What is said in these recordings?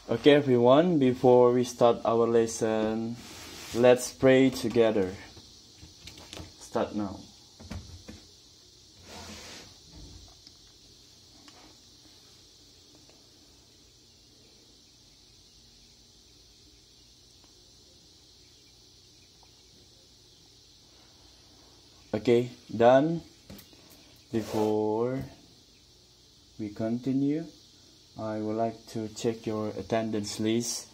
Okay, everyone, before we start our lesson, let's pray together. Start now. Okay, done. Before we continue, I would like to check your attendance list.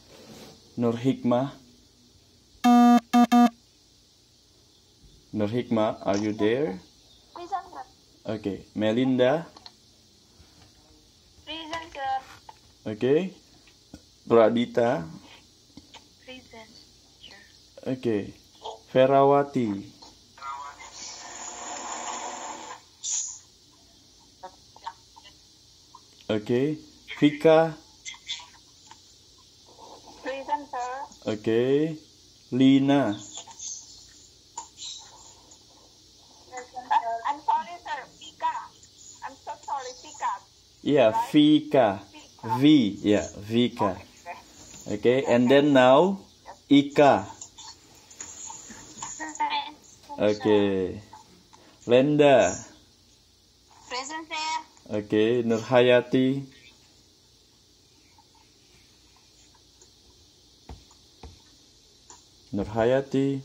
Nur Hikmah. Nur Hikmah, are you there? Present, sir. Okay, Melinda. Present, sir. Okay, Pradita. Present, sir. Okay, Ferawati. Okay, Vika. Present, sir. Okay, Lina. I'm sorry, sir. Pika. I'm so sorry, Pika. Yeah, Vika. V, yeah, Vika. Okay, and then now Ika. Okay, Lenda. Present, sir. Okay, Nurhayati. Nurhayati.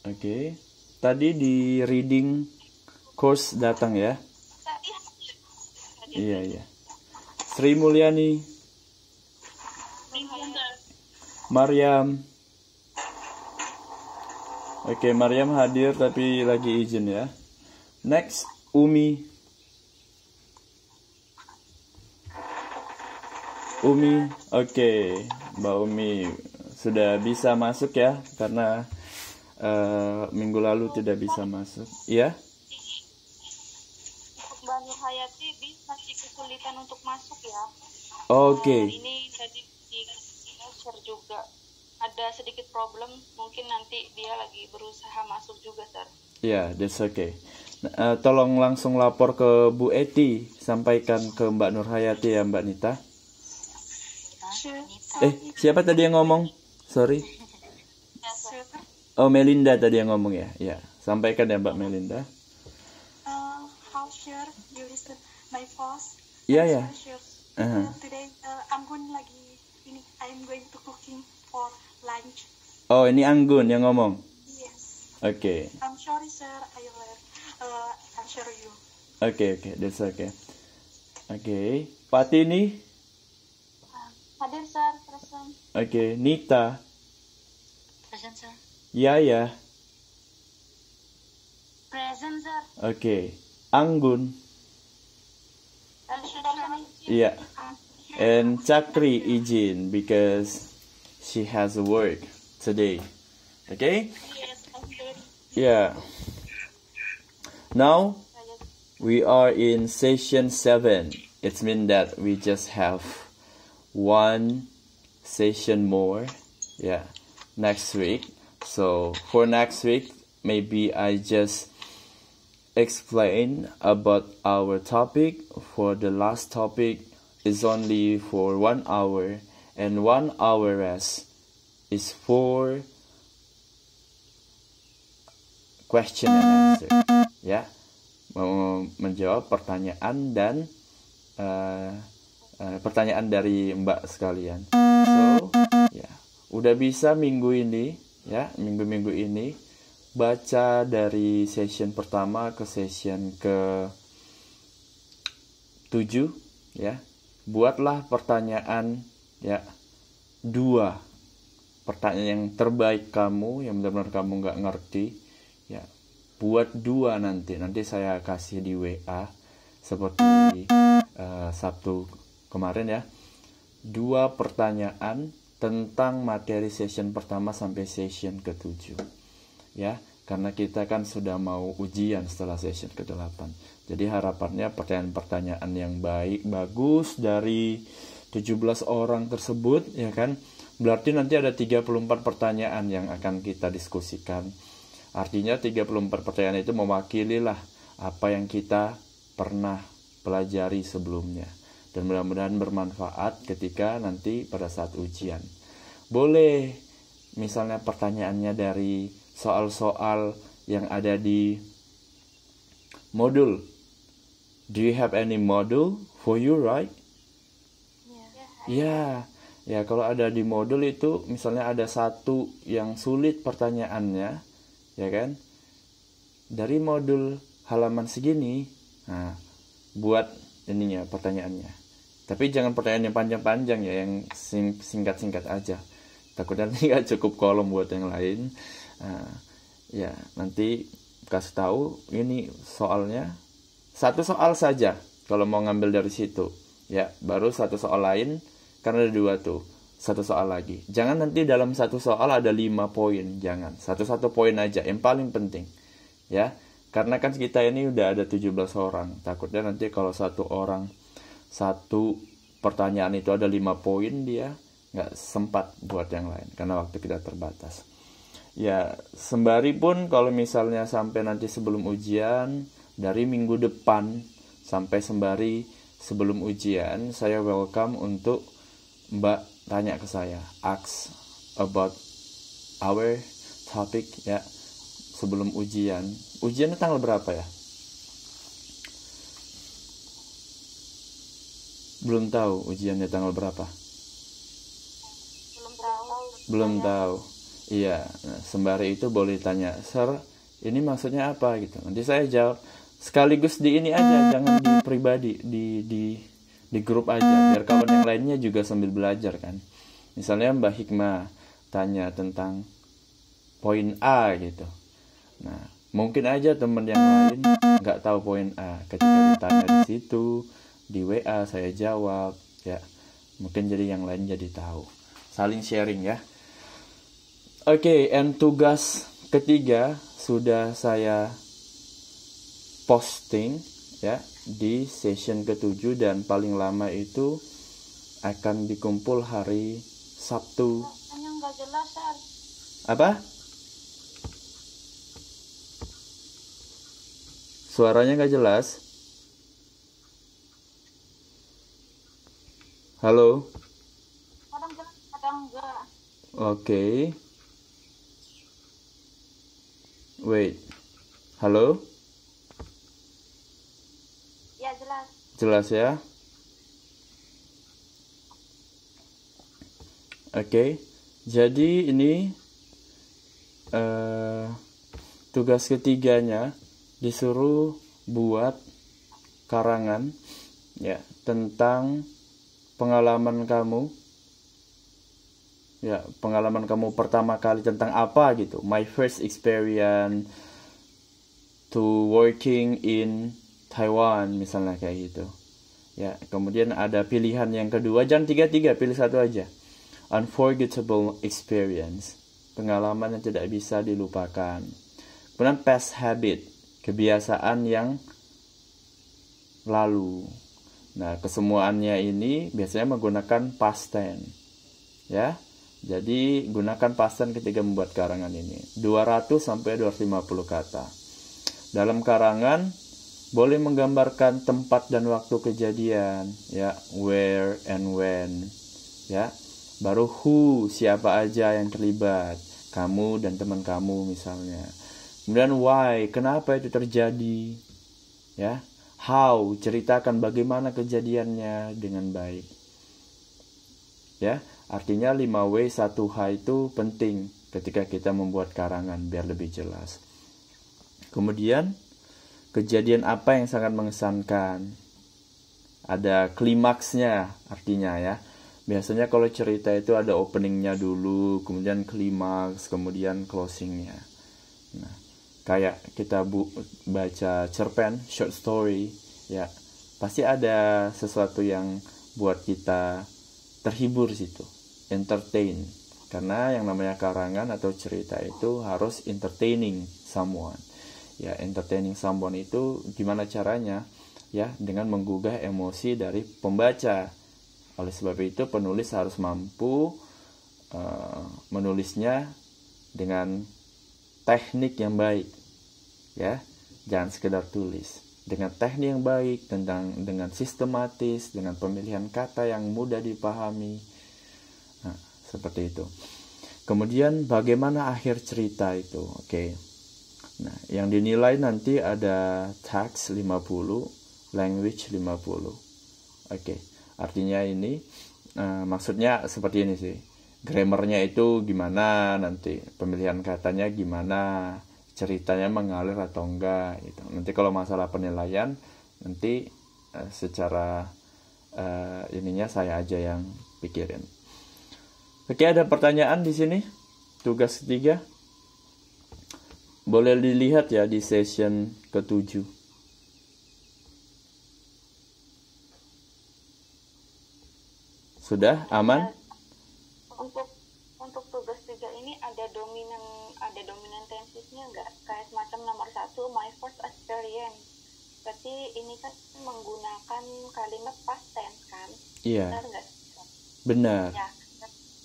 Okay, tadi di reading course datang ya? Iya. Sri Mulyani. Maryam. Oke, Maryam hadir tapi lagi izin ya. Next, Umi. Umi, oke, Mbak Umi sudah bisa masuk ya, karena minggu lalu tidak bisa masuk. Iya? Mbak Nur Hayati masih kesulitan untuk masuk ya. Oke. Ini tadi di share juga. Ada sedikit problem, mungkin nanti dia lagi berusaha masuk juga, sir. Ya, that's okay. Tolong langsung lapor ke Bu Eti, sampaikan ke Mbak Nur Hayati ya, Mbak Nita. Siapa tadi yang ngomong? Sorry. Oh, Melinda tadi yang ngomong ya. Ya, sampaikan ya Mbak Melinda. How sure you listen my post? Iya. Today I'm going to cooking for lunch. Oh, ini Anggun yang ngomong. Yes. Oke. I'm sorry, sir. I will answer you. Oke, that's okay. Oke, Patini. Hadir, sir. Present. Oke, Nita. Present, sir. Yaya. Present, sir. Oke, Anggun. Iya. And Chakri izin because she has work today. Okay? Yes, I'm sorry. Yeah. Now we are in session 7. It means that we just have one session more. Yeah. Next week. So for next week, maybe I just explain about our topic. For the last topic is only for 1 hour, and 1 hour rest is for question and answer. Ya, menjawab pertanyaan dan pertanyaan dari Mbak sekalian. So, ya, udah bisa minggu ini, ya, minggu ini baca dari session pertama ke session ke 7, ya. Buatlah pertanyaan, ya, 2 pertanyaan yang terbaik kamu, yang benar-benar kamu nggak ngerti, ya. Buat 2 nanti saya kasih di WA seperti Sabtu kemarin ya. 2 pertanyaan tentang materi session pertama sampai session ke-7. Ya, karena kita kan sudah mau ujian setelah session ke-8. Jadi harapannya pertanyaan-pertanyaan yang bagus dari 17 orang tersebut, ya kan? Berarti nanti ada 34 pertanyaan yang akan kita diskusikan. Artinya 34 pertanyaan itu mewakili lah apa yang kita pernah pelajari sebelumnya. Dan mudah-mudahan bermanfaat ketika nanti pada saat ujian. Boleh misalnya pertanyaannya dari soal-soal yang ada di modul. Do you have any module for you, right? Ya, kalau ada di modul itu misalnya ada satu yang sulit pertanyaannya, ya kan? Dari modul halaman segini, nah, buat ininya pertanyaannya. Tapi jangan pertanyaan yang panjang-panjang ya, yang singkat-singkat aja. Takutnya nanti nggak cukup kolom buat yang lain. Nah, ya nanti kasih tahu ini soalnya satu soal saja kalau mau ngambil dari situ. Ya, baru satu soal lain karena ada 2 tuh. Satu soal lagi. Jangan nanti dalam satu soal ada 5 poin, jangan. Satu-satu poin aja yang paling penting. Ya. Karena kan kita ini udah ada 17 orang. Takutnya nanti kalau satu orang satu pertanyaan itu ada 5 poin, dia nggak sempat buat yang lain karena waktu kita terbatas. Ya, sembari pun kalau misalnya sampai nanti sebelum ujian, dari minggu depan sampai sembari sebelum ujian, saya welcome untuk Mbak tanya ke saya, ask about our topic ya, sebelum ujian. Ujiannya tanggal berapa ya? Belum tahu ujiannya tanggal berapa. Belum tahu. Iya, nah, sembari itu boleh tanya, Sir, ini maksudnya apa gitu. Nanti saya jawab sekaligus di ini aja, jangan di pribadi, di grup aja, biar kawan yang lainnya juga sambil belajar kan. Misalnya Mbak Hikmah tanya tentang poin A gitu. Nah, mungkin aja teman yang lain nggak tahu poin A. Ketika ditanya di situ, di WA saya jawab ya, mungkin jadi yang lain jadi tahu, saling sharing ya. Oke, and tugas ketiga sudah saya posting ya di session ke-7 dan paling lama itu akan dikumpul hari Sabtu. Nggak jelas, Sar. Apa? Suaranya nggak jelas. Halo? Kadang jelas, kadang enggak. Oke. Wait. Halo? Ya, jelas. Jelas ya? Oke. Jadi ini tugas ketiganya disuruh buat karangan ya tentang pengalaman kamu pertama kali tentang apa gitu, my first experience to working in Taiwan misalnya kayak gitu ya. Kemudian ada pilihan yang kedua, jangan 3-3, pilih satu aja, unforgettable experience, pengalaman yang tidak bisa dilupakan. Kemudian past habit, kebiasaan yang lalu. Nah, kesemuanya ini biasanya menggunakan past tense. Ya. Jadi, gunakan past tense ketika membuat karangan ini. 200 sampai 250 kata. Dalam karangan boleh menggambarkan tempat dan waktu kejadian, ya, where and when. Ya. Baru who, siapa aja yang terlibat, kamu dan teman kamu misalnya. Kemudian why, kenapa itu terjadi? Ya. How, ceritakan bagaimana kejadiannya dengan baik. Ya, artinya 5W 1H itu penting ketika kita membuat karangan biar lebih jelas. Kemudian kejadian apa yang sangat mengesankan? Ada klimaksnya artinya ya. Biasanya kalau cerita itu ada openingnya dulu, kemudian klimaks, kemudian closingnya. Nah, kayak kita baca cerpen, short story, ya pasti ada sesuatu yang buat kita terhibur situ, entertain. Karena yang namanya karangan atau cerita itu harus entertaining someone. Ya, entertaining someone itu gimana caranya? Ya, dengan menggugah emosi dari pembaca. Oleh sebab itu penulis harus mampu menulisnya dengan teknik yang baik, ya, jangan sekedar tulis. dengan teknik yang baik, dengan sistematis, dengan pemilihan kata yang mudah dipahami. Nah, seperti itu. Kemudian bagaimana akhir cerita itu? Oke. Nah, yang dinilai nanti ada text 50, language 50. Oke. Artinya ini maksudnya seperti ini sih. Grammarnya itu gimana nanti, pemilihan katanya gimana, ceritanya mengalir atau enggak gitu. Nanti kalau masalah penilaian nanti secara ininya saya aja yang pikirin. Oke, ada pertanyaan di sini. Tugas ketiga. Boleh dilihat ya di session ke-7. Sudah aman? Untuk tugas 3 ini ada dominan tensesnya nggak? Kayak semacam nomor 1, my first experience. Berarti ini kan menggunakan kalimat past tense kan? Iya. Benar nggak? Benar. Ya.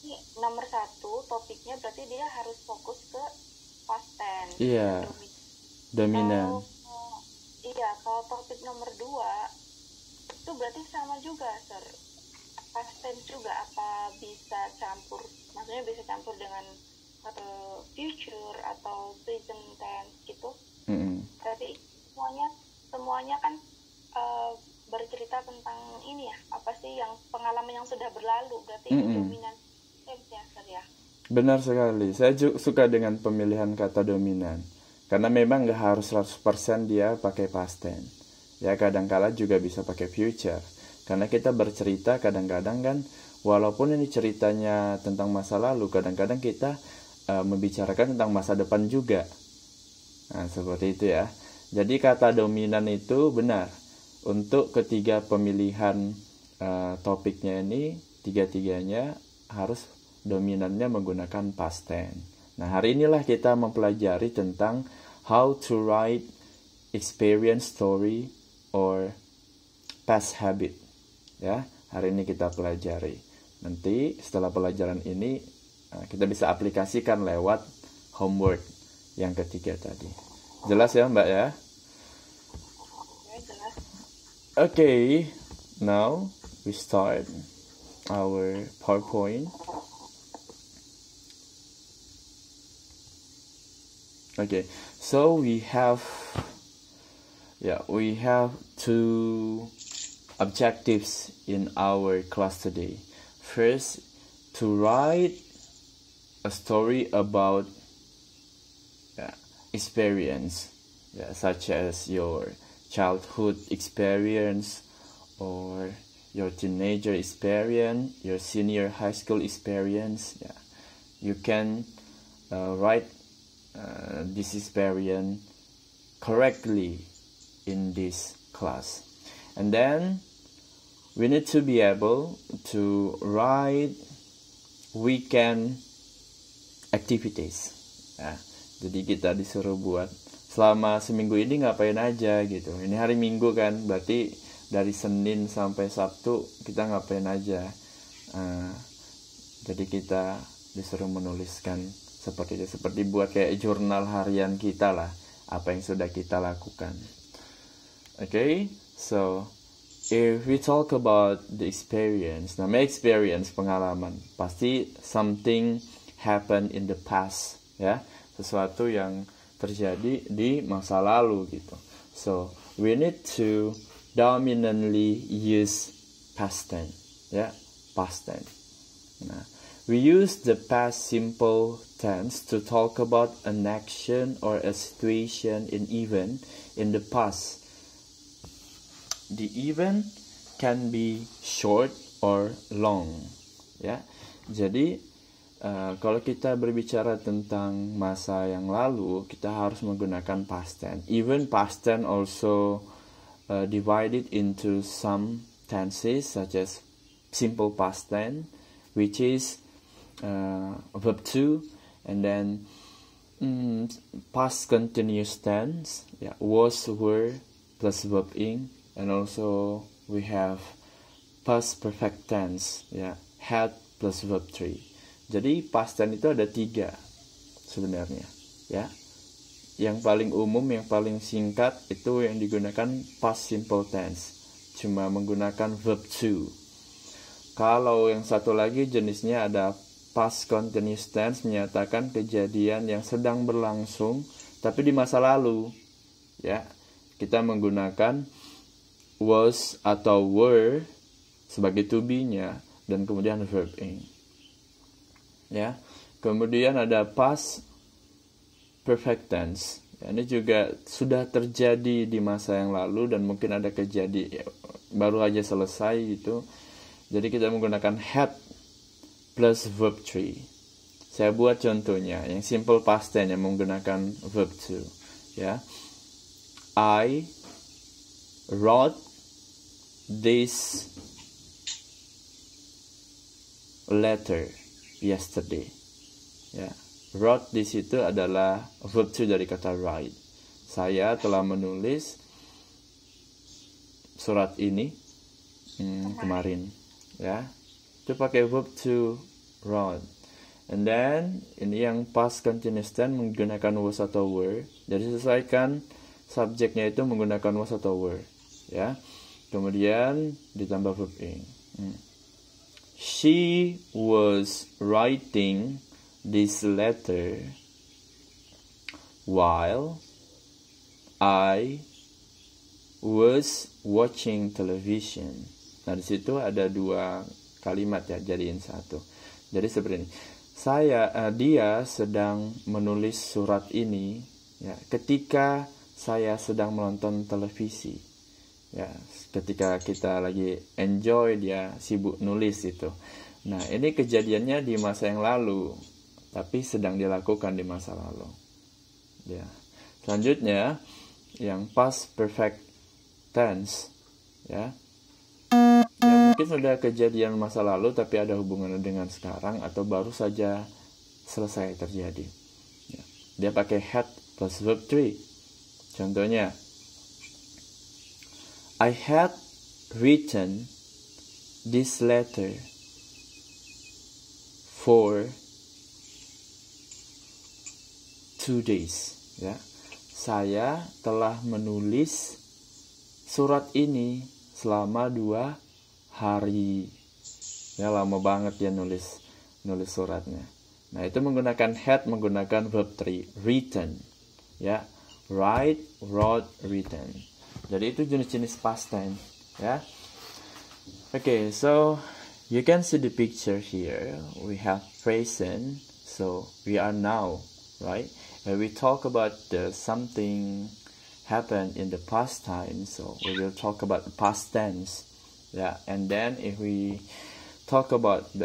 Ini nomor 1 topiknya berarti dia harus fokus ke past tense. Iya. Dominan. Kalau topik nomor 2 itu berarti sama juga, Sir. Past tense juga, apa bisa campur, maksudnya bisa campur dengan future atau present tense gitu. Berarti semuanya kan bercerita tentang ini ya, apa sih yang pengalaman yang sudah berlalu, berarti itu dominan tense ya, Sir ya. Benar sekali. Saya suka dengan pemilihan kata dominan karena memang nggak harus 100% dia pakai past tense. Ya, kadang-kala juga bisa pakai future. Karena kita bercerita kadang-kadang kan, walaupun ini ceritanya tentang masa lalu, kadang-kadang kita membicarakan tentang masa depan juga. Nah, seperti itu ya. Jadi kata dominan itu benar. Untuk ketiga pemilihan topiknya ini, tiga-tiganya harus dominannya menggunakan past tense. Nah, hari inilah kita mempelajari tentang how to write experience story or past habit. Ya, hari ini kita pelajari. Nanti setelah pelajaran ini kita bisa aplikasikan lewat homework yang ketiga tadi. Jelas ya, Mbak ya? Jelas. Okay, now we start our PowerPoint. Okay, so we have two objectives in our class today. First, to write a story about experience, such as your childhood experience or your teenager experience, your senior high school experience. You can write this experience correctly in this class. And then we need to be able to write weekend activities. Jadi kita disuruh buat selama seminggu ini ngapain aja gitu. Ini hari Minggu kan, berarti dari Senin sampai Sabtu kita ngapain aja. Jadi kita disuruh menuliskan seperti itu, seperti buat kayak jurnal harian kita lah, apa yang sudah kita lakukan. Okay, so if we talk about the experience, namanya experience, pengalaman, pasti something happened in the past, ya, sesuatu yang terjadi di masa lalu gitu. So we need to dominantly use past tense, ya, past tense. Nah, we use the past simple tense to talk about an action or a situation, an event in the past. The event can be short or long, ya. Jadi kalau kita berbicara tentang masa yang lalu, kita harus menggunakan past tense. Even past tense also divided into some tenses, such as simple past tense, which is verb to, and then past continuous tense, was, were plus verb ing. And also we have past perfect tense, had plus verb 3. Jadi past tense itu ada 3 sebenarnya, ya. yang paling umum, yang paling singkat itu yang digunakan past simple tense, cuma menggunakan verb to. Kalau yang satu lagi jenisnya ada past continuous tense, menyatakan kejadian yang sedang berlangsung tapi di masa lalu. Ya, kita menggunakan was atau were sebagai to be-nya dan kemudian verb ing. Ya. Kemudian ada past perfect tense. Ya, ini juga sudah terjadi di masa yang lalu dan mungkin ada kejadian baru aja selesai gitu. Jadi kita menggunakan had plus verb 3. Saya buat contohnya yang simple past tense yang menggunakan verb to. Ya. I wrote this letter yesterday. Ya, wrote di situ adalah verb to dari kata write. Saya telah menulis surat ini kemarin. Ya, itu pakai verb to wrote. And then ini yang past continuous tense menggunakan was atau were. Jadi sesuaikan subjeknya itu menggunakan was atau were. Ya, kemudian ditambah verb ing. She was writing this letter while I was watching television. Nah, di situ ada dua kalimat ya, jadiin satu. Jadi seperti ini. Dia sedang menulis surat ini ya, ketika saya sedang menonton televisi. Ya, ketika kita lagi enjoy, dia sibuk nulis itu. Nah, ini kejadiannya di masa yang lalu, tapi sedang dilakukan di masa lalu. Ya. Selanjutnya, yang past perfect tense, ya. Ya, mungkin sudah kejadian masa lalu, tapi ada hubungannya dengan sekarang atau baru saja selesai terjadi. Ya. Dia pakai had plus verb 3. Contohnya, I had written this letter for 2 days. Ya, saya telah menulis surat ini selama 2 hari. Ya, lama banget ya nulis suratnya. Nah, itu menggunakan had, menggunakan verb 3, written. Ya, write, wrote, written. Jadi itu jenis-jenis past tense, ya. Okay, so you can see the picture here. We have present, so we are now, right? And we talk about something happened in the past time, so we will talk about the past tense, yeah. And then if we talk about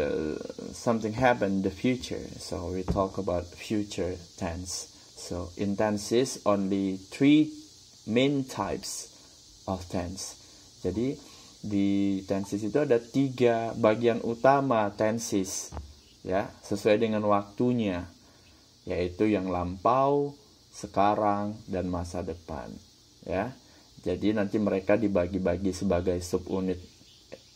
something happened in the future, so we talk about future tense. So in tenses only 3 main types of tense. Jadi di tenses itu ada 3 bagian utama tenses, ya, sesuai dengan waktunya, yaitu yang lampau, sekarang, dan masa depan, ya. Jadi nanti mereka dibagi-bagi sebagai subunit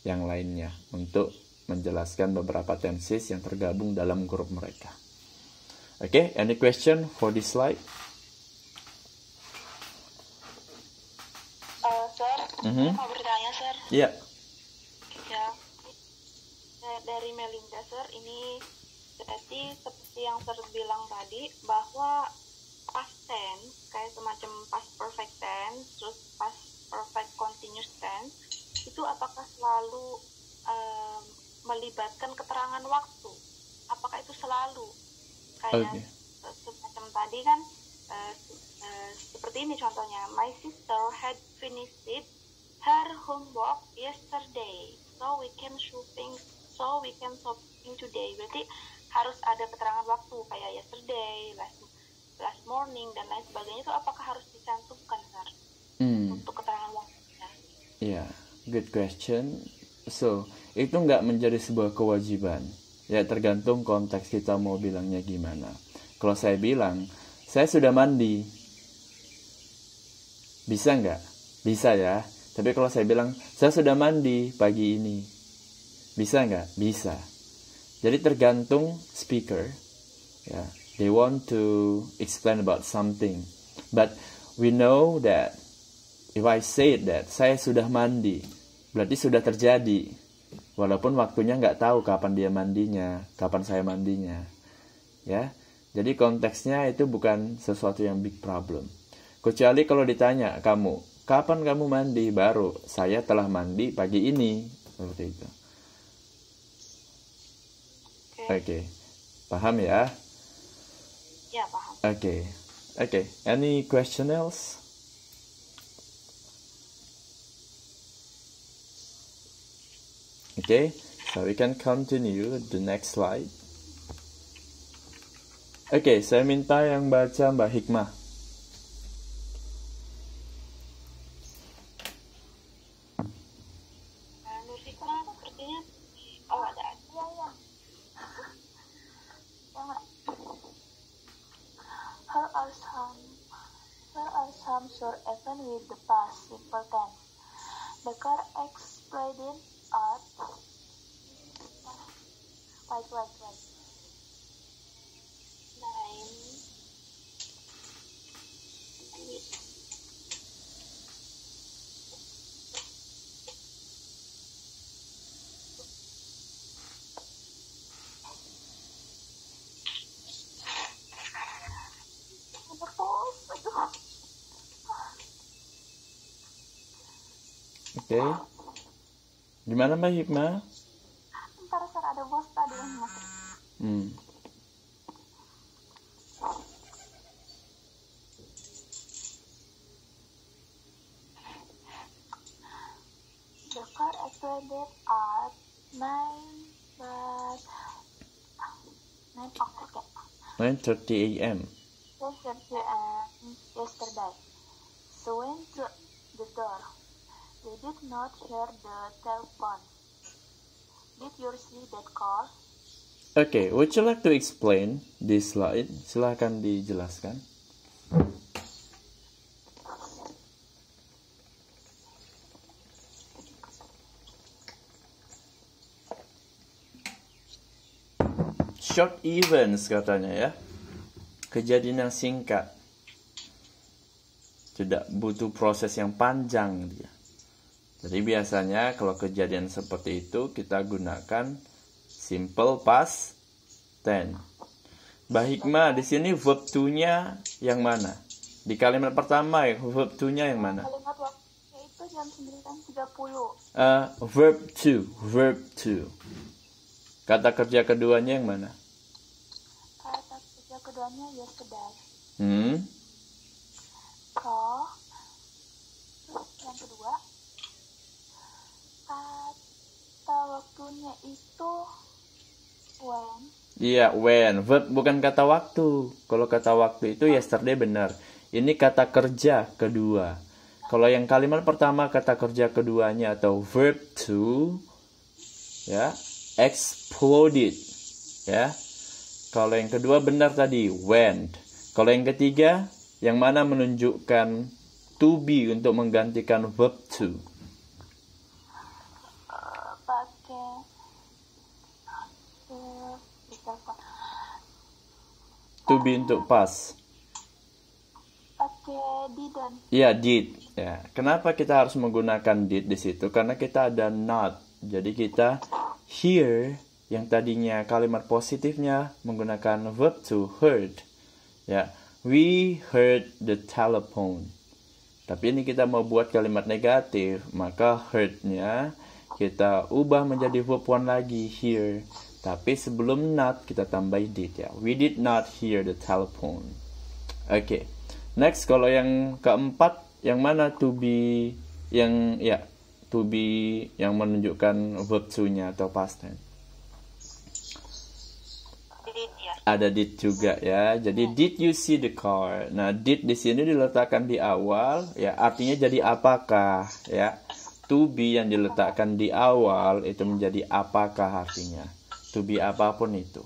yang lainnya untuk menjelaskan beberapa tenses yang tergabung dalam grup mereka. Okay, any question for this slide? Sir, mau bertanya, Sir. Iya. Ya, dari Melinda, Sir, ini berarti seperti yang Sir bilang tadi, bahwa past tense, kayak semacam past perfect tense, terus past perfect continuous tense, itu apakah selalu melibatkan keterangan waktu? Apakah itu selalu? Kayak semacam tadi kan, seperti ini contohnya, my sister had finished her homework yesterday, so we can shopping today. Berarti harus ada keterangan waktu kayak yesterday, last morning, dan lain sebagainya. Itu apakah harus dicantumkan, Sir, untuk keterangan waktunya? Yeah, good question. So, itu nggak menjadi sebuah kewajiban. Ya, tergantung konteks kita mau bilangnya gimana. Kalau saya bilang, saya sudah mandi, bisa nggak? Bisa ya. Tapi kalau saya bilang, saya sudah mandi pagi ini, bisa nggak? Bisa. Jadi tergantung speaker. Ya, they want to explain about something. But we know that if I say that saya sudah mandi, berarti sudah terjadi. Walaupun waktunya nggak tahu kapan dia mandinya, kapan saya mandinya. Ya, jadi konteksnya itu bukan sesuatu yang big problem. Kecuali kalau ditanya kamu, kapan kamu mandi? Baru, saya telah mandi pagi ini. Seperti itu. Oke. Paham ya? Ya, paham. Oke. Any question else? Okay, so we can continue the next slide. Oke, saya minta yang baca Mbak Hikmah. Nur Hikmah sepertinya, oh ada. Iya. Here are some short events with the past simple tense. The car exploded at wait. 9. Oke. Gimana Mbak Hikmah? Ntar Sir, ada bos tadi yang masuk. The car exploded at 9:30 a.m. Yesterday. So went to the door. They did not hear the telephone. Did you see that call? Okay, would you like to explain this slide? Silahkan dijelaskan. Short events katanya ya. Kejadian yang singkat. Tidak butuh proses yang panjang dia. Jadi biasanya kalau kejadian seperti itu kita gunakan simple past tense. Mbak Hikmah, di sini verb to-nya yang mana? Di kalimat pertama verb to-nya yang mana? Kalimat waktunya itu jam 9.30. Verb to. Kata kerja keduanya yang mana? Kata kerja keduanya yesterday. So, yang kedua, kata waktunya itu when. Iya, when. Verb bukan kata waktu. Kalau kata waktu itu yesterday benar. Ini kata kerja kedua. Kalau yang kalimat pertama kata kerja keduanya atau verb to, ya, exploded, ya. Kalau yang kedua benar tadi, went. Kalau yang ketiga, yang mana menunjukkan to be untuk menggantikan verb to? Pakai To be untuk past. Pakai didn't. Iya, did. Ya, kenapa kita harus menggunakan did di situ? Karena kita ada not. Jadi kita hear yang tadinya kalimat positifnya menggunakan verb to, heard. Ya, we heard the telephone. Tapi ini kita mau buat kalimat negatif, maka heard-nya kita ubah menjadi verb one lagi, hear. Tapi sebelum not kita tambah did ya. We did not hear the telephone. Oke. Next, kalau yang keempat, yang mana to be yang ya to be yang menunjukkan verb to-nya atau past tense? Ada did juga ya. Jadi did you see the car? Nah, did di sini diletakkan di awal ya, artinya jadi apakah ya. To be yang diletakkan di awal itu menjadi apakah artinya. To be apapun itu.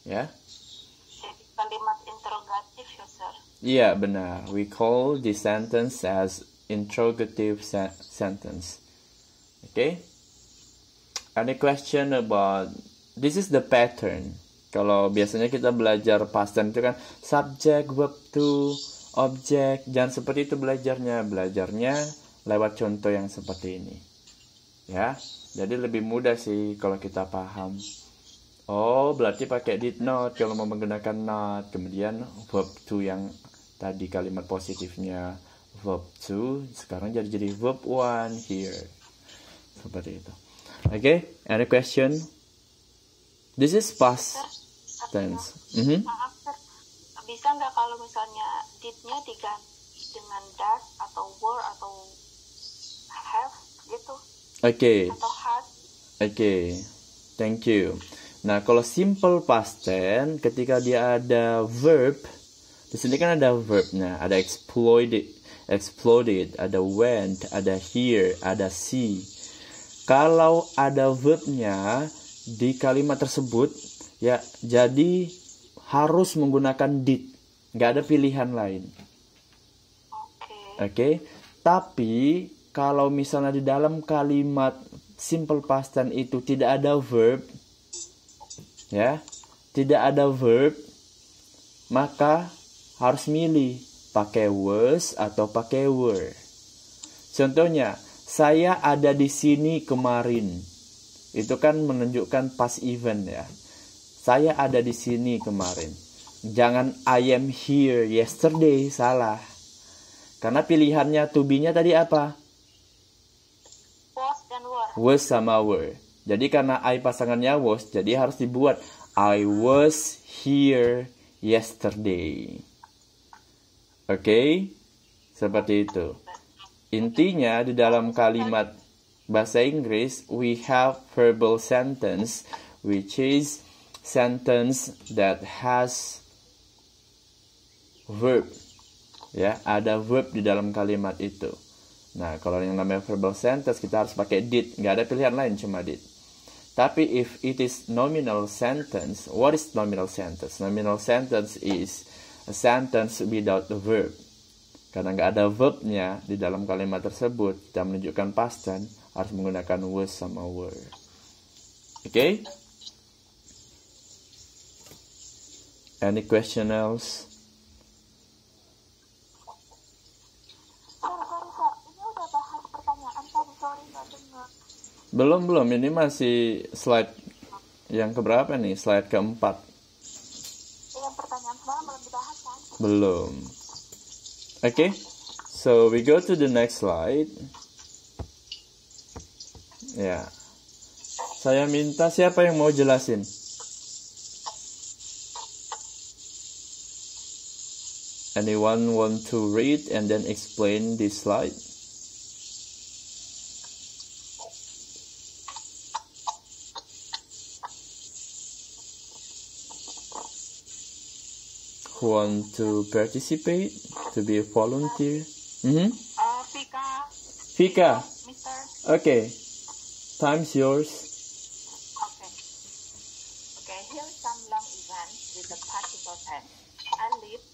Ya. Jadi kalimat interrogatif ya, Sir. Iya, benar. We call this sentence as interrogative sentence. Okay? Any question about this is the pattern. Kalau biasanya kita belajar past tense itu kan subject, verb to, objek. Jangan seperti itu belajarnya. Belajarnya lewat contoh yang seperti ini. Ya, jadi lebih mudah sih kalau kita paham. Oh, berarti pakai did not kalau mau menggunakan not. Kemudian verb to yang tadi kalimat positifnya verb to, sekarang jadi verb one here. Seperti itu. Okay, any question? This is past tense. Maaf, Sir. Bisa nggak kalau misalnya did-nya diganti dengan does atau were atau have gitu? Okay. Atau has? Okay, thank you. Nah, kalau simple past tense, ketika dia ada verb, di sini kan ada verbnya, ada exploded, ada went, ada here, ada see. Kalau ada verbnya di kalimat tersebut, ya, jadi harus menggunakan did. Nggak ada pilihan lain. Oke. Tapi kalau misalnya di dalam kalimat simple past tense itu tidak ada verb, ya, tidak ada verb, maka harus milih pakai was atau pakai were. Contohnya, saya ada di sini kemarin. Itu kan menunjukkan past event ya. Saya ada di sini kemarin. Jangan I am here yesterday, salah. Karena pilihannya to be-nya tadi apa? Was dan were. Was sama were. Jadi karena I pasangannya was, jadi harus dibuat I was here yesterday. Oke? Seperti itu. Intinya di dalam kalimat bahasa Inggris, we have verbal sentence, which is sentence that has verb. Ya, ada verb di dalam kalimat itu. Nah, kalau yang namanya verbal sentence, kita harus pakai did. Nggak ada pilihan lain, cuma did. Tapi if it is nominal sentence, what is nominal sentence? Nominal sentence is a sentence without a verb. Karena nggak ada verbnya di dalam kalimat tersebut, kita menunjukkan past tense, harus menggunakan was sama were. Okay? Any question else? Ini udah bahas pertanyaan tadi, sorry nggak dengar. Belum. Ini masih slide yang keberapa nih? Slide keempat. Yang pertanyaan semalam belum dibahas kan? Belum. Okay, so we go to the next slide. Ya. Saya minta siapa yang mau jelasin? Anyone want to read and then explain this slide? Who want to participate? To be a volunteer? Vika. Mister. Okay. Time's yours. Okay, here's some long events with the participle tense. I lived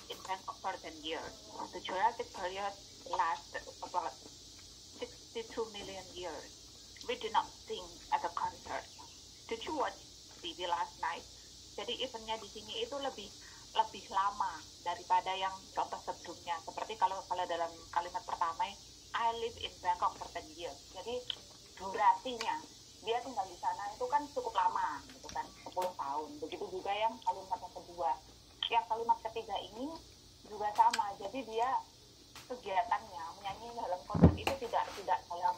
in Bangkok for 10 years. The Jurassic period lasted about 62 million years. We did not sing at the concert. Did you watch TV last night? Jadi eventnya di sini itu lebih lama daripada yang contoh sebelumnya. Seperti kalau dalam kalimat pertama, I live in Bangkok for 10 years. Jadi durasinya dia tinggal di sana itu kan cukup lama, gitu kan, 10 tahun. Begitu juga yang kalimat yang kedua. Yang kalimat ketiga ini juga sama. Jadi dia kegiatannya menyanyi dalam konser itu tidak dalam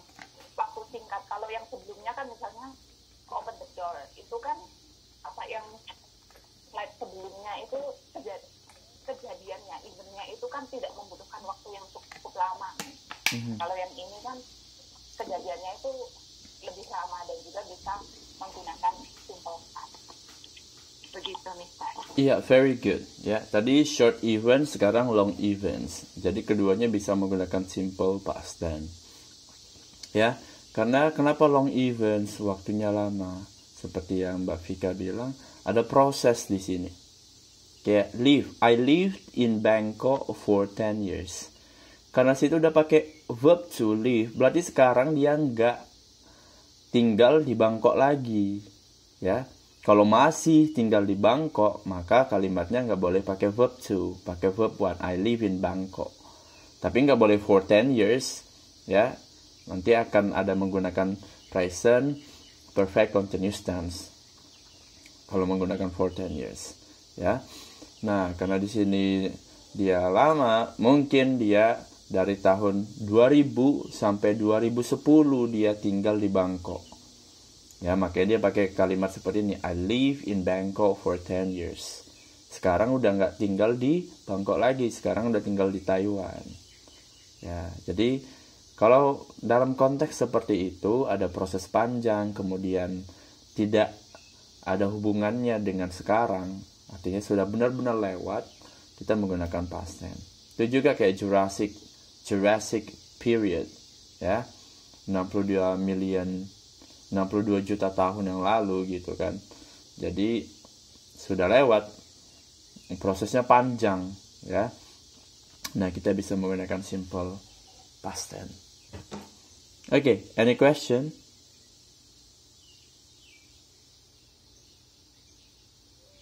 waktu singkat. Kalau yang sebelumnya kan misalnya open the door, itu kan apa yang slide sebelumnya itu kejadiannya, eventnya itu kan tidak membutuhkan waktu yang cukup lama. Kalau yang ini kan kejadiannya itu lebih lama dan juga bisa menggunakan simple past. Begitu, Mister. Iya, very good. Ya, tadi short events, sekarang long events. Jadi keduanya bisa menggunakan simple past tense. Ya, karena kenapa long events waktunya lama? Seperti yang Mbak Vika bilang, ada proses di sini. Kayak I lived in Bangkok for 10 years. Karena situ udah pakai verb to live, berarti sekarang dia nggak tinggal di Bangkok lagi. Ya, Kalau masih tinggal di Bangkok, maka kalimatnya nggak boleh pakai verb to, pakai verb one. I live in Bangkok. Tapi nggak boleh for 10 years, ya. Nanti akan ada menggunakan present perfect continuous tense. Kalau menggunakan for 10 years, ya. Nah, karena di sini dia lama, mungkin dia dari tahun 2000 sampai 2010 dia tinggal di Bangkok. Ya, makanya dia pakai kalimat seperti ini. I live in Bangkok for 10 years. Sekarang udah nggak tinggal di Bangkok lagi. Sekarang udah tinggal di Taiwan. Ya, jadi kalau dalam konteks seperti itu ada proses panjang, kemudian tidak ada hubungannya dengan sekarang, artinya sudah benar-benar lewat, kita menggunakan past tense. Itu juga kayak Jurassic period, ya, 62 juta tahun yang lalu gitu kan. Jadi sudah lewat, prosesnya panjang, ya. Nah, kita bisa menggunakan simple past tense. Okay, any question?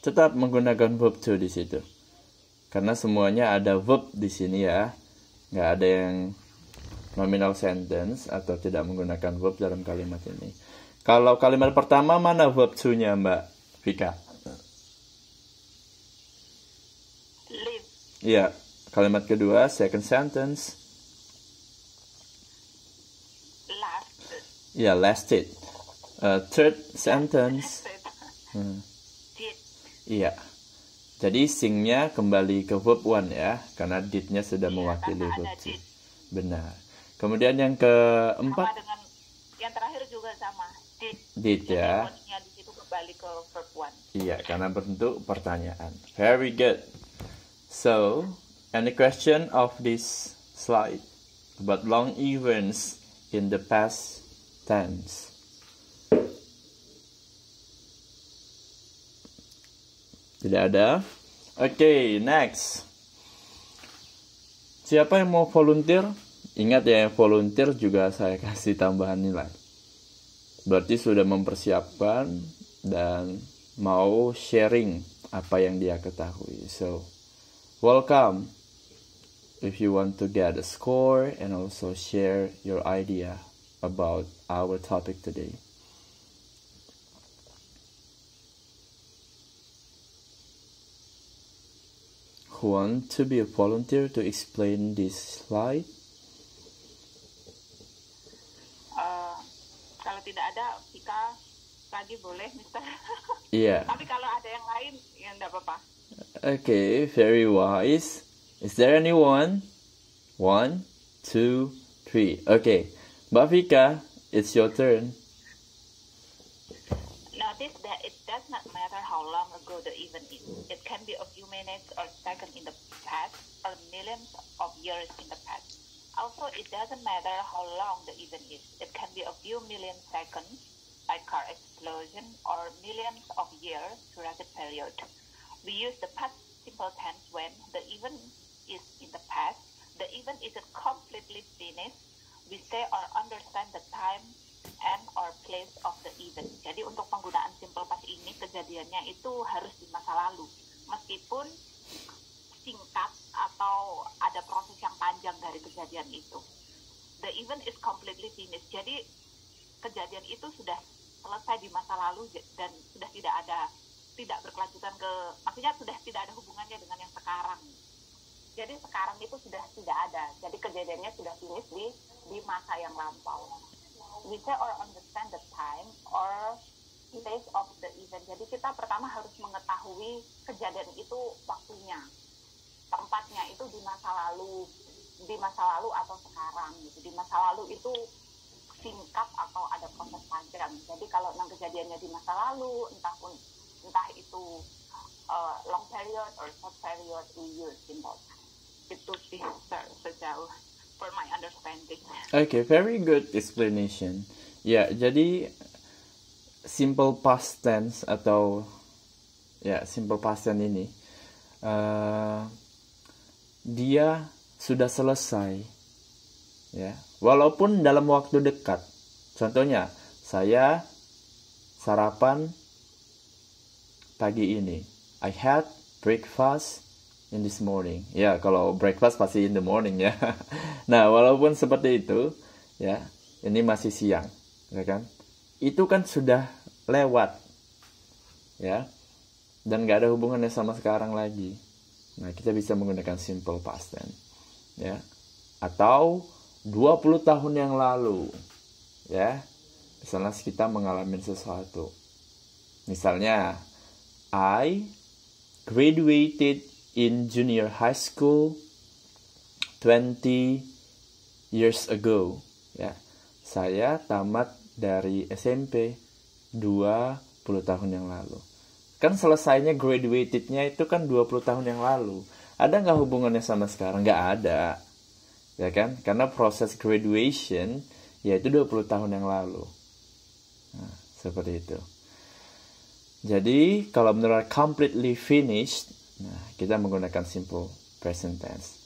Tetap menggunakan verb to di situ. Karena semuanya ada verb di sini ya. Nggak ada yang nominal sentence atau tidak menggunakan verb dalam kalimat ini. Kalau kalimat pertama mana verb to-nya, Mbak Vika? Live. Iya. Kalimat kedua, second sentence. Lasted. Iya, lasted. Third sentence. Did. Iya. Jadi sing-nya kembali ke verb one ya, karena did-nya sudah mewakili verb to. Benar. Kemudian yang keempat. Sama dengan yang terakhir juga sama. Did ya. Jadi di situ kembali ke verb one. Iya, karena berbentuk pertanyaan. Very good. So, any question of this slide about long events in the past tense? Tidak ada? Okay, next. Siapa yang mau volunteer? Ingat ya, volunteer juga saya kasih tambahan nilai. Berarti sudah mempersiapkan dan mau sharing apa yang dia ketahui. So, welcome if you want to get a score and also share your idea about our topic today. Who want to be a volunteer to explain this slide? Kalau tidak ada, Vika lagi boleh, Mister. Iya. Tapi kalau ada yang lain, ya enggak apa-apa. Okay, very wise. Is there anyone? 1, 2, 3. Okay, Mbak Vika, it's your turn. Notice that it does not matter how long ago the event is. It can be a few minutes or seconds in the past or millions of years in the past. Also, it doesn't matter how long the event is. It can be a few million seconds, like car explosion, or millions of years, Jurassic period. We use the past simple tense when the event is in the past. The event isn't completely finished. We say or understand the time and or place of the event. Jadi untuk penggunaan simple past ini, kejadiannya itu harus di masa lalu. Meskipun singkat atau ada proses yang panjang dari kejadian itu. The event is completely finished. Jadi kejadian itu sudah selesai di masa lalu dan sudah tidak berkelanjutan maksudnya sudah tidak ada hubungannya dengan yang sekarang. Jadi sekarang itu sudah tidak ada. Jadi kejadiannya sudah finish di masa yang lampau. We say or understand the time or place of the event. Jadi kita pertama harus mengetahui kejadian itu waktunya. Tempatnya itu di masa lalu atau sekarang gitu. Di masa lalu itu singkat atau ada proses panjang. Jadi kalau kejadiannya di masa lalu, entah itu long period or short period, we use simple. Itu sih sejauh for my understanding. Okay, very good explanation. Ya, jadi simple past tense atau simple past tense ini dia sudah selesai, ya, walaupun dalam waktu dekat. Contohnya, saya sarapan pagi ini. I had breakfast in this morning. Ya, kalau breakfast pasti in the morning ya. Nah, walaupun seperti itu, ya, ini masih siang, ya kan? Itu kan sudah lewat, ya, dan nggak ada hubungannya sama sekarang lagi. Nah, kita bisa menggunakan simple past tense, ya, atau 20 tahun yang lalu, ya, misalnya kita mengalami sesuatu. Misalnya, I graduated in junior high school 20 years ago. Ya, saya tamat dari SMP 20 tahun yang lalu. Kan selesainya graduated-nya itu kan 20 tahun yang lalu. Ada nggak hubungannya sama sekarang? Nggak ada. Ya kan? Karena proses graduation yaitu 20 tahun yang lalu. Nah, seperti itu. Jadi, kalau benar completely finished, nah, kita menggunakan simple present tense.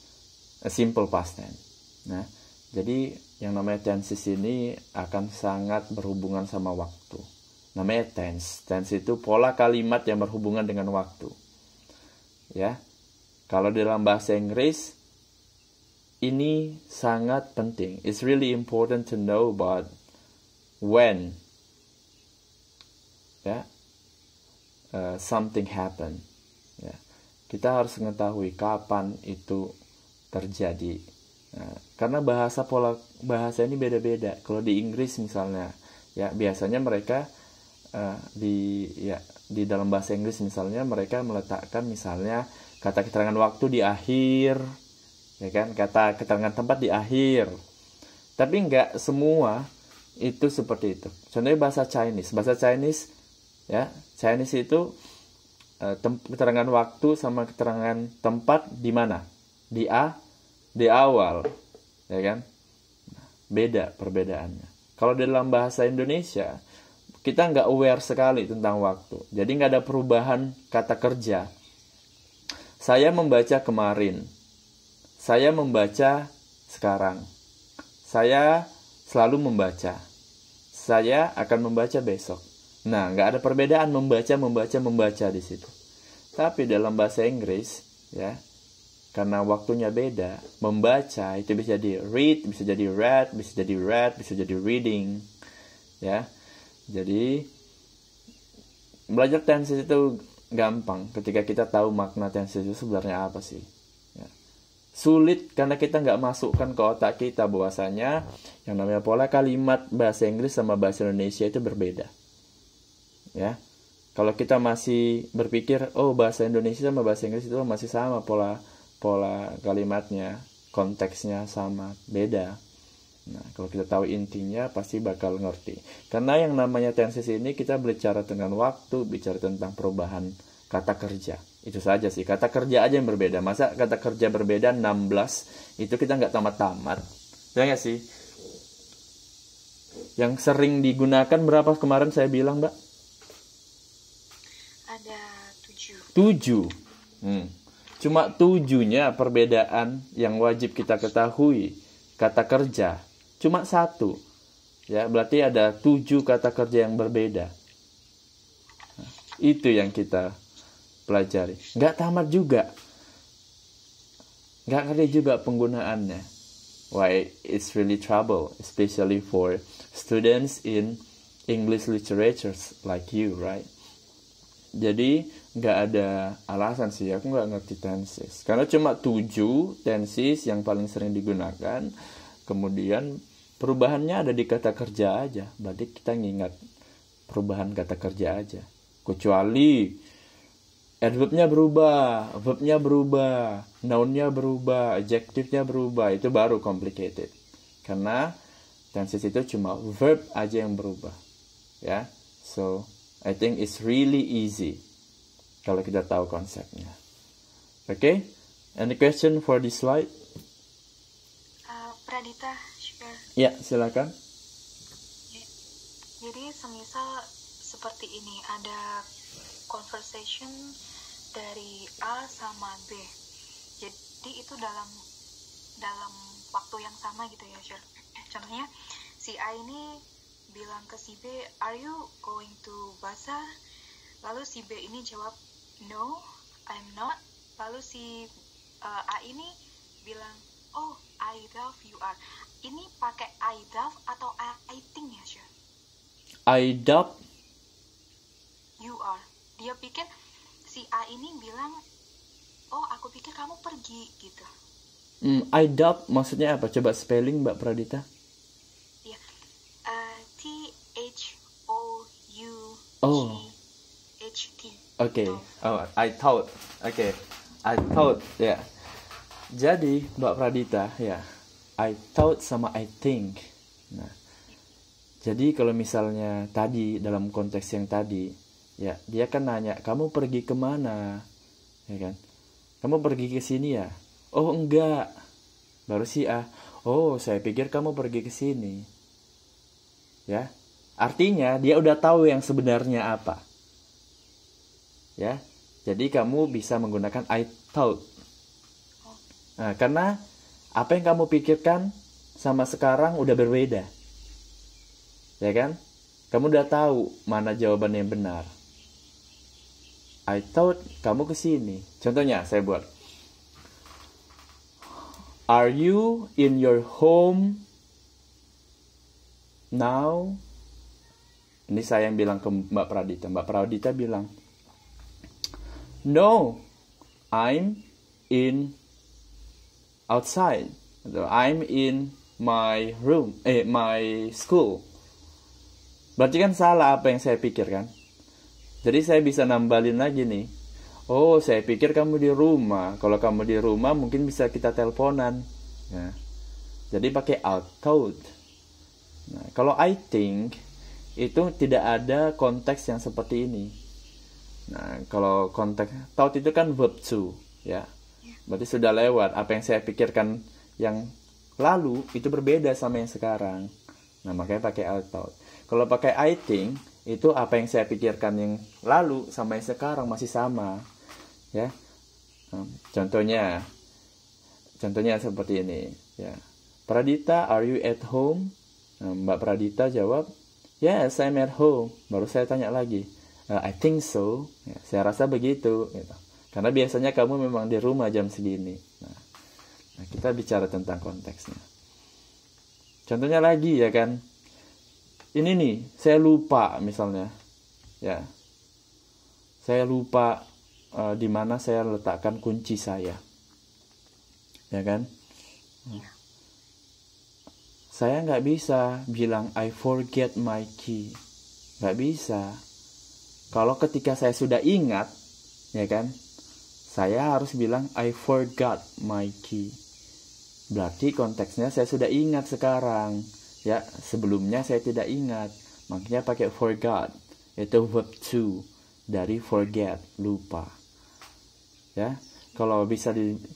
Simple past tense. Nah, jadi yang namanya tenses ini akan sangat berhubungan sama waktu. Namanya tense. Tense itu pola kalimat yang berhubungan dengan waktu. Ya. Kalau dalam bahasa Inggris ini sangat penting. It's really important to know about when something happen. Ya. Kita harus mengetahui kapan itu terjadi. Nah, karena pola bahasa ini beda-beda. Kalau di Inggris misalnya, ya biasanya mereka di dalam bahasa Inggris misalnya mereka meletakkan misalnya kata keterangan waktu di akhir, ya kan? Kata keterangan tempat di akhir. Tapi nggak semua itu seperti itu. Contohnya bahasa Chinese, ya, Chinese itu keterangan waktu sama keterangan tempat di mana? Di awal, ya kan? Beda perbedaannya. Kalau dalam bahasa Indonesia, kita nggak aware sekali tentang waktu. Jadi nggak ada perubahan kata kerja. Saya membaca kemarin. Saya membaca sekarang. Saya selalu membaca. Saya akan membaca besok. Nah, nggak ada perbedaan membaca di situ. Tapi dalam bahasa Inggris, ya, karena waktunya beda, membaca itu bisa jadi read, bisa jadi read, bisa jadi read, bisa jadi reading, ya. Jadi belajar tenses itu gampang ketika kita tahu makna tenses itu sebenarnya apa sih. Ya. Sulit karena kita nggak masukkan ke otak kita bahwasanya yang namanya pola kalimat bahasa Inggris sama bahasa Indonesia itu berbeda. Ya, kalau kita masih berpikir, oh bahasa Indonesia sama bahasa Inggris itu masih sama pola kalimatnya, konteksnya sama, beda. Nah, kalau kita tahu intinya pasti bakal ngerti. Karena yang namanya tenses ini kita bicara tentang waktu, bicara tentang perubahan kata kerja. Itu saja sih, kata kerja aja yang berbeda. Masa kata kerja berbeda 16, itu kita nggak tamat-tamat. Ya nggak sih? Yang sering digunakan berapa kemarin saya bilang, Mbak? Ada 7. 7. Cuma 7-nya perbedaan yang wajib kita ketahui. Kata kerja cuma 1. Ya, berarti ada 7 kata kerja yang berbeda. Nah, itu yang kita pelajari. Nggak tamat juga. Nggak ngerti juga penggunaannya. Why it's really trouble, especially for students in English literatures like you, right? Jadi nggak ada alasan sih, aku nggak ngerti tenses. Karena cuma 7 tenses yang paling sering digunakan. Kemudian perubahannya ada di kata kerja aja. Berarti kita ngingat perubahan kata kerja aja. Kecuali adverbnya berubah, nounnya berubah, adjektifnya berubah. Itu baru complicated. Karena tenses itu cuma verb aja yang berubah. Ya, so I think it's really easy kalau kita tahu konsepnya. Okay? Any question for this slide? Pradita, share. Ya, silakan. Jadi semisal seperti ini, ada conversation dari A sama B. Jadi itu dalam waktu yang sama gitu ya, share. Contohnya si A ini bilang ke si B, are you going to bazar? Lalu si B ini jawab, no, I'm not. Lalu si A ini bilang, oh, I love you are. Ini pakai I love atau I think ya, Syah? I doubt. You are. Dia pikir si A ini bilang, oh, aku pikir kamu pergi gitu. I doubt maksudnya apa? Coba spelling Mbak Pradita. Ya, THOUGHT. Oke. Oh, I thought. Oke. I thought. Ya. Jadi Mbak Pradita, ya. I thought sama I think. Nah. Jadi kalau misalnya tadi dalam konteks yang tadi, ya, dia kan nanya, "Kamu pergi kemana?" Ya kan? "Kamu pergi ke sini ya?" "Oh, enggak." Baru si A, "Oh, saya pikir kamu pergi ke sini." Ya. Artinya dia udah tahu yang sebenarnya apa. Ya. Jadi kamu bisa menggunakan I thought. Nah, karena apa yang kamu pikirkan sama sekarang udah berbeda. Ya kan? Kamu udah tahu mana jawaban yang benar. I thought kamu kesini. Contohnya saya buat. Are you in your home now? Ini saya yang bilang ke Mbak Pradita. Mbak Pradita bilang, no, I'm in outside. I'm in my room, my school. Berarti kan salah apa yang saya pikirkan. Jadi saya bisa nambalin lagi nih. Oh, saya pikir kamu di rumah. Kalau kamu di rumah mungkin bisa kita teleponan. Nah, jadi pakai I thought. Nah, kalau I think itu tidak ada konteks yang seperti ini. Nah, kalau konteks thought itu kan verb to, ya. Berarti sudah lewat. Apa yang saya pikirkan yang lalu itu berbeda sama yang sekarang. Nah, makanya pakai I thought. Kalau pakai I think, itu apa yang saya pikirkan yang lalu sama yang sekarang masih sama. Ya. Contohnya seperti ini, ya. Pradita, are you at home? Mbak Pradita jawab, yes, I'm at home. Baru saya tanya lagi, I think so. Ya, saya rasa begitu. Gitu. Karena biasanya kamu memang di rumah jam segini. Nah, kita bicara tentang konteksnya. Contohnya lagi ya kan. Ini nih, saya lupa misalnya. Ya. Saya lupa di mana saya letakkan kunci saya. Ya kan? Saya nggak bisa bilang I forget my key. Nggak bisa. Kalau ketika saya sudah ingat, ya kan? Saya harus bilang I forgot my key. Berarti konteksnya saya sudah ingat sekarang. Ya, sebelumnya saya tidak ingat. Makanya pakai forgot. Itu verb to dari forget, lupa. Ya. Kalau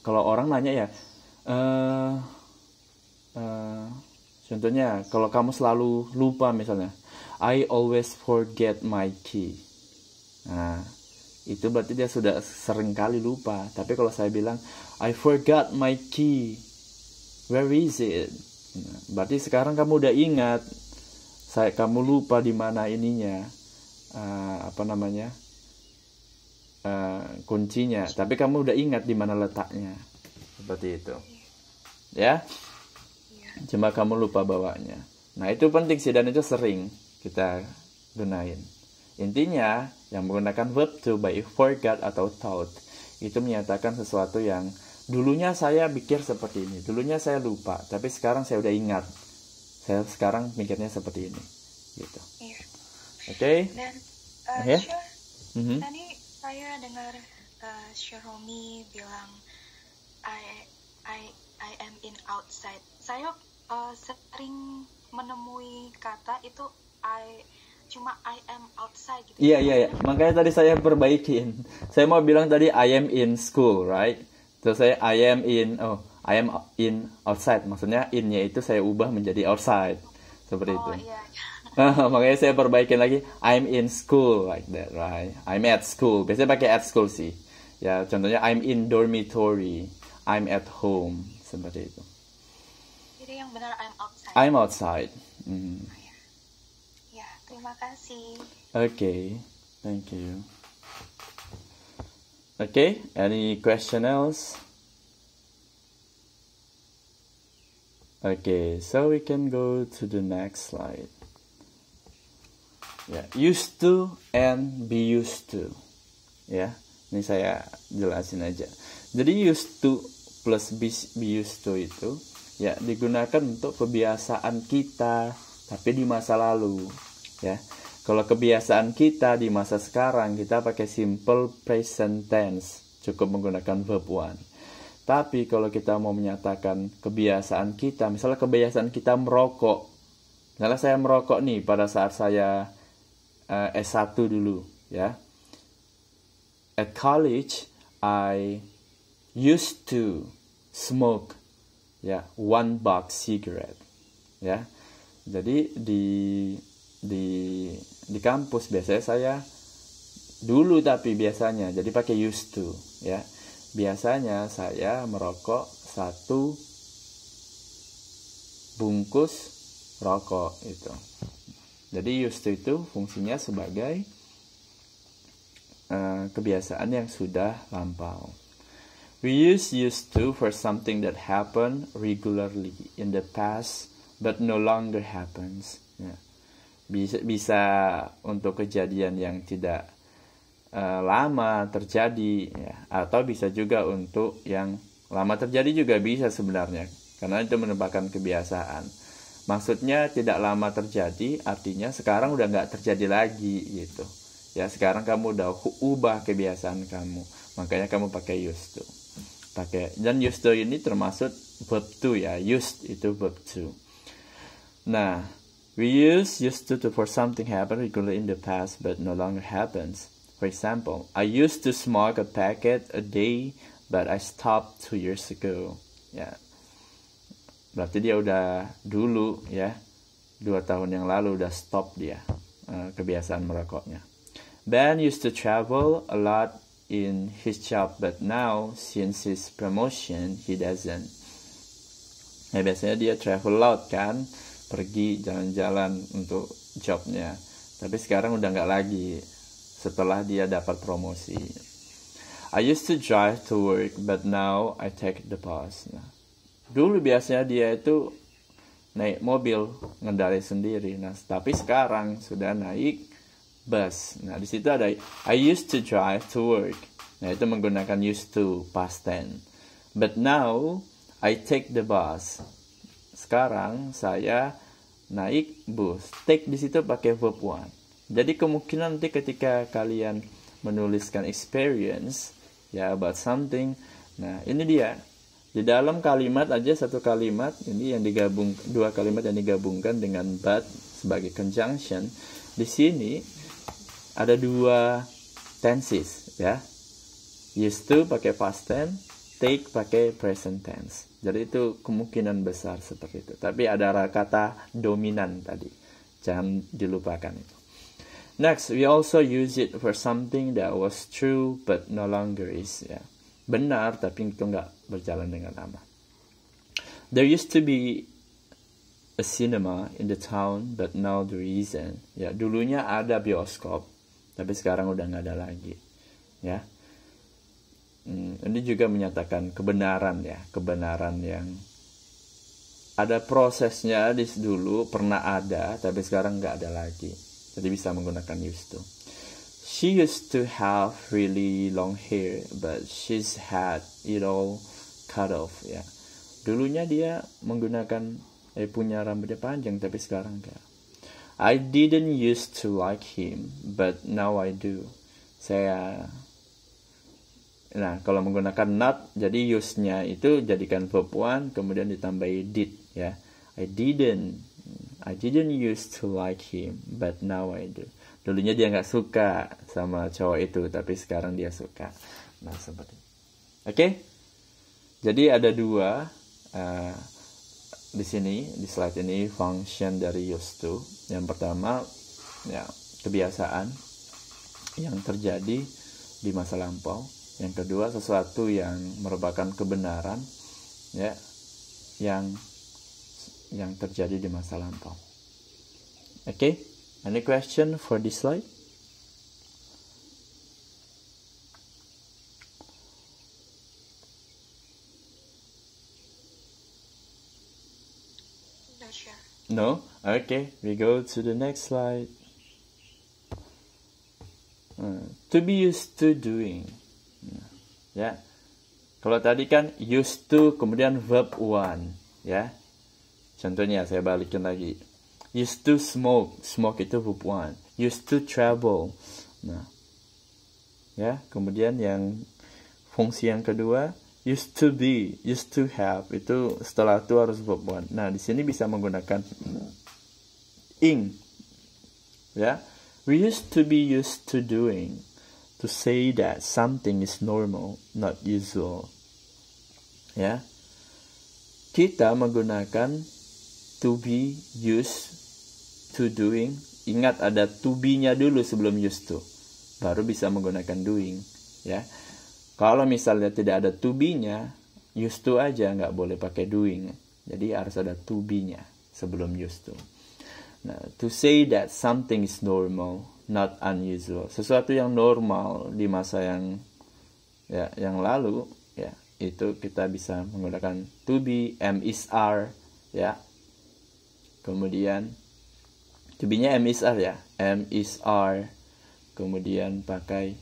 kalau orang nanya ya, contohnya kalau kamu selalu lupa misalnya, I always forget my key. Nah, itu berarti dia sudah sering kali lupa. Tapi kalau saya bilang I forgot my key, where is it? Nah, berarti sekarang kamu udah ingat. Kamu lupa di mana ininya, kuncinya. Tapi kamu udah ingat di mana letaknya. Seperti itu. Ya. Cuma kamu lupa bawanya. Nah, itu penting sih dan itu sering kita gunain. Intinya, yang menggunakan verb to by forgot atau thought itu menyatakan sesuatu yang dulunya saya pikir seperti ini, dulunya saya lupa, tapi sekarang saya udah ingat. Saya sekarang mikirnya seperti ini, gitu. Iya. Oke? Okay? Dan Ya? tadi saya dengar Syaromi bilang I am in outside. Saya sering menemui kata itu cuma I am outside gitu. Iya. Makanya tadi saya perbaikin. Saya mau bilang tadi I am in school, right? Terus saya I am in outside. Maksudnya in-nya itu saya ubah menjadi outside. Seperti itu. Iya. Makanya saya perbaikin lagi I'm in school like that, right? I'm at school. Biasanya pakai at school sih. Ya, contohnya I'm in dormitory. I'm at home. Seperti itu. Jadi yang benar I'm outside. I'm outside. Ya, terima kasih. Okay. Thank you. Okay, any question else? Okay, so we can go to the next slide. Ya, used to and be used to. Ya, ini saya jelasin aja. Jadi used to plus be used to itu ya digunakan untuk kebiasaan kita tapi di masa lalu, ya. Kalau kebiasaan kita di masa sekarang kita pakai simple present tense, cukup menggunakan verb one. Tapi kalau kita mau menyatakan kebiasaan kita, misalnya kebiasaan kita merokok. Misalnya saya merokok nih pada saat saya S1 dulu, ya. At college, I used to smoke, ya, 1 box cigarette, ya. Jadi di kampus biasanya saya dulu tapi biasanya jadi pakai used to, ya. Biasanya saya merokok 1 bungkus rokok itu. Jadi used to itu fungsinya sebagai kebiasaan yang sudah lampau. We use used to for something that happened regularly in the past but no longer happens. Ya. Bisa untuk kejadian yang tidak lama terjadi, ya. Atau bisa juga untuk yang lama terjadi juga bisa sebenarnya, karena itu merupakan kebiasaan. Maksudnya tidak lama terjadi, artinya sekarang udah nggak terjadi lagi gitu. Ya, sekarang kamu udah ubah kebiasaan kamu, makanya kamu pakai used to. Dan used to ini termasuk verb to, ya. Used itu verb to. Nah, we use used to for something happened regularly in the past but no longer happens. For example, I used to smoke a packet a day but I stopped 2 years ago. Ya. Berarti dia udah dulu, ya, 2 tahun yang lalu udah stop dia kebiasaan merokoknya. Ben used to travel a lot in his job, but now since his promotion he doesn't. Ya, biasanya dia travel a lot kan, pergi jalan-jalan untuk jobnya. Tapi sekarang udah nggak lagi setelah dia dapat promosi. I used to drive to work, but now I take the bus. Nah, dulu biasanya dia itu naik mobil, ngendari sendiri. Nah, tapi sekarang sudah naik bus. Nah, di situ ada I used to drive to work. Nah, itu menggunakan used to past tense. But now I take the bus. Sekarang saya naik bus. Take di situ pakai verb one. Jadi kemungkinan nanti ketika kalian menuliskan experience, ya, about something. Nah, ini dia. Di dalam kalimat aja, satu kalimat ini yang digabung, 2 kalimat yang digabungkan dengan but sebagai conjunction. Di sini ada 2 tenses, ya. Used to pakai past tense, take pakai present tense. Jadi itu kemungkinan besar seperti itu. Tapi ada kata dominan tadi, jangan dilupakan itu. Next, we also use it for something that was true but no longer is, ya. Benar tapi itu nggak berjalan dengan lama. There used to be a cinema in the town but now there isn't. Ya, dulunya ada bioskop tapi sekarang udah nggak ada lagi. Ya, ini juga menyatakan kebenaran, ya, kebenaran yang ada prosesnya. Di dulu pernah ada tapi sekarang nggak ada lagi. Jadi bisa menggunakan used to. She used to have really long hair, but she's had it all cut off. Ya, dulunya dia menggunakan punya rambutnya panjang, tapi sekarang enggak. I didn't used to like him, but now I do. Nah, kalau menggunakan not, jadi use-nya itu jadikan verb one, kemudian ditambahi did. Ya, I didn't used to like him, but now I do. Dulunya dia nggak suka sama cowok itu, tapi sekarang dia suka. Nah, seperti itu. Oke? Jadi ada 2 di sini, di slide ini, function dari used to. Yang pertama, ya, kebiasaan yang terjadi di masa lampau. Yang kedua, sesuatu yang merupakan kebenaran, ya, yang terjadi di masa lampau. Oke? Any question for this slide? No? Okay, we go to the next slide. To be used to doing. Ya. Kalau tadi kan used to kemudian verb one, ya. Contohnya saya balikin lagi. Used to smoke, smoke itu verb one. Used to travel. Nah. Ya, kemudian yang fungsi yang kedua used to be, used to have, itu setelah itu harus verb one. Nah, di sini bisa menggunakan ing. Ya. We used to be used to doing, to say that something is normal, not usual. Ya. Kita menggunakan to be used to doing. Ingat ada to be-nya dulu sebelum used to. Baru bisa menggunakan doing, ya. Kalau misalnya tidak ada to be-nya, used to aja, nggak boleh pakai doing. Jadi harus ada to be-nya sebelum used to. Nah, to say that something is normal, not unusual. Sesuatu yang normal di masa yang lalu, ya, itu kita bisa menggunakan to be, am is are, ya. Kemudian to be-nya am is are, ya. Am is are. Kemudian pakai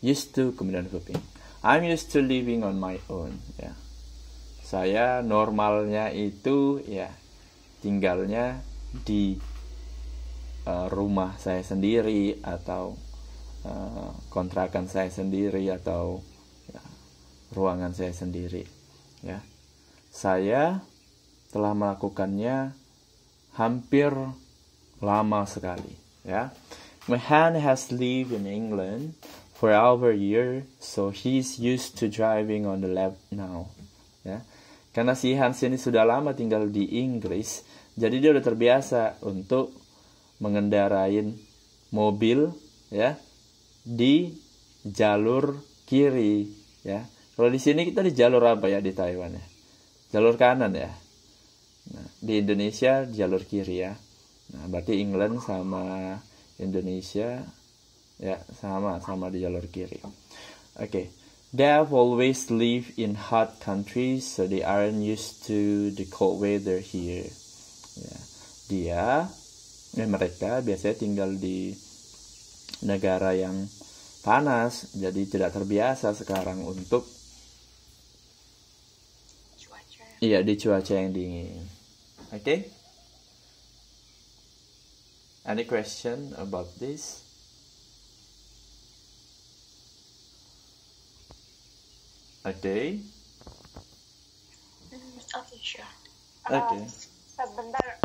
used to, kemudian verb ing. I'm used to living on my own, ya. Saya normalnya itu, ya, tinggalnya di rumah saya sendiri atau kontrakan saya sendiri atau ya, ruangan saya sendiri, ya. Saya telah melakukannya hampir lama sekali, ya. Mahan has lived in England for over a year, so he's used to driving on the left now, ya. Karena si Hans ini sudah lama tinggal di Inggris, jadi dia udah terbiasa untuk mengendarain mobil, ya, di jalur kiri, ya. Kalau di sini kita di jalur apa ya di Taiwan, ya? Jalur kanan, ya. Nah, di Indonesia jalur kiri, ya. Nah, berarti England sama Indonesia, ya, sama di jalur kiri. Okay. They have always lived in hot countries, so they aren't used to the cold weather here. Ya. Mereka biasanya tinggal di negara yang panas, jadi tidak terbiasa sekarang untuk Cuaca. iya, di cuaca yang dingin. Okay? Any question about this? Okay. Okay, sure. Okay. Sebentar,